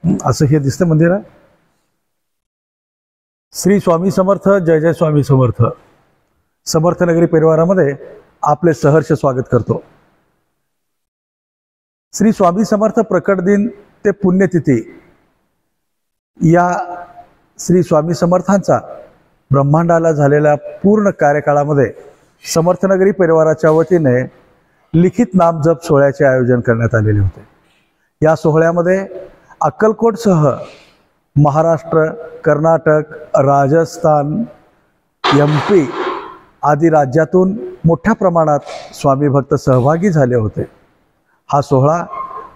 असं हे दिसतं मंदिर आहे. श्री स्वामी समर्थ. जय जय स्वामी समर्थ. समर्थनगरी परिवारामध्ये आपले सहर्ष स्वागत करतो. श्री स्वामी समर्थ प्रकट दिन ते पुण्यतिथी या श्री स्वामी समर्थांचा ब्रह्मांडाला झालेल्या पूर्ण कार्यकाळामध्ये समर्थनगरी परिवाराच्या वतीने लिखित नाम जप सोहळ्याचे आयोजन करण्यात आलेले होते. या सोहळ्यामध्ये अक्कलकोटसह महाराष्ट्र, कर्नाटक, राजस्थान, MP आदी राज्यातून मोठ्या प्रमाणात स्वामी भक्त सहभागी झाले होते. हा सोहळा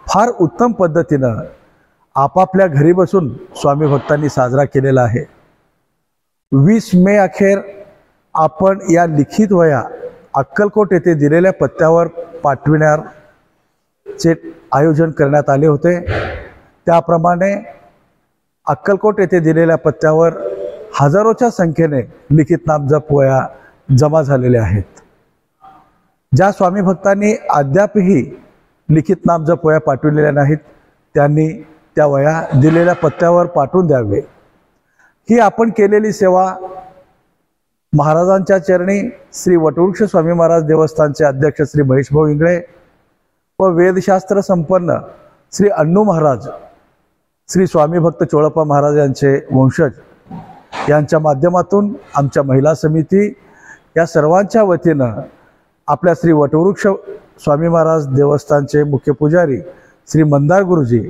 फार उत्तम पद्धतीनं आपापल्या घरी बसून स्वामी भक्तांनी साजरा केलेला आहे. 20 मे अखेर आपण या लिखित वह्या अक्कलकोट येथे दिलेल्या पत्त्यावर पाठविण्याचे आयोजन करण्यात आले होते. त्याप्रमाणे अक्कलकोट येथे दिलेल्या पत्त्यावर हजारोच्या संख्येने लिखित नाम जप वह्या जमा झालेल्या आहेत. ज्या स्वामी भक्तांनी अद्यापही लिखित नाम जप वह्या पाठविलेल्या नाहीत त्यांनी त्या वह्या दिलेल्या पत्त्यावर पाठवून द्यावे. ही आपण केलेली सेवा महाराजांच्या चरणी श्री वटवृक्ष स्वामी महाराज देवस्थानचे अध्यक्ष श्री महेशभाऊ इंगळे व वेदशास्त्र संपन्न श्री अण्णू महाराज, श्री स्वामी भक्त चोळप्पा महाराज यांचे वंशज यांच्या माध्यमातून आमच्या महिला समिती या सर्वांच्या वतीनं आपल्या श्री वटवृक्ष स्वामी महाराज देवस्थानचे मुख्य पुजारी श्री मंदार गुरुजी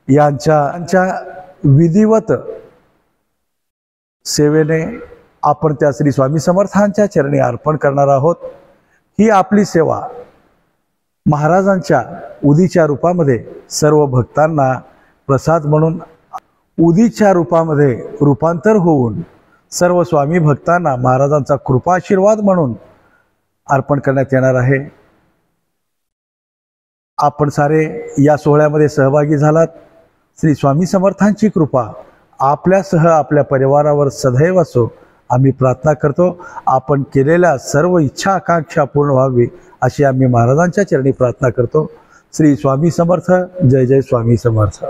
यांच्या विधिवत सेवेने आपण त्या श्री स्वामी समर्थांच्या चरणी अर्पण करणार आहोत. ही आपली सेवा महाराजांच्या उदीच्या रूपामध्ये सर्व भक्तांना प्रसाद म्हणून उदीच्या रूपामध्ये रूपांतर होऊन सर्व स्वामी भक्तांना महाराजांचा कृपा आशीर्वाद म्हणून अर्पण करण्यात येणार आहे. आपण सारे या सोहळ्यामध्ये सहभागी झालात. श्री स्वामी समर्थांची कृपा आपल्यासह आपल्या परिवारावर सदैव असो आम्ही प्रार्थना करतो. आपण केलेल्या सर्व इच्छा आकांक्षा पूर्ण व्हावी अशी आम्ही महाराजांच्या चरणी प्रार्थना करतो. श्री स्वामी समर्थ. जय जय स्वामी समर्थ.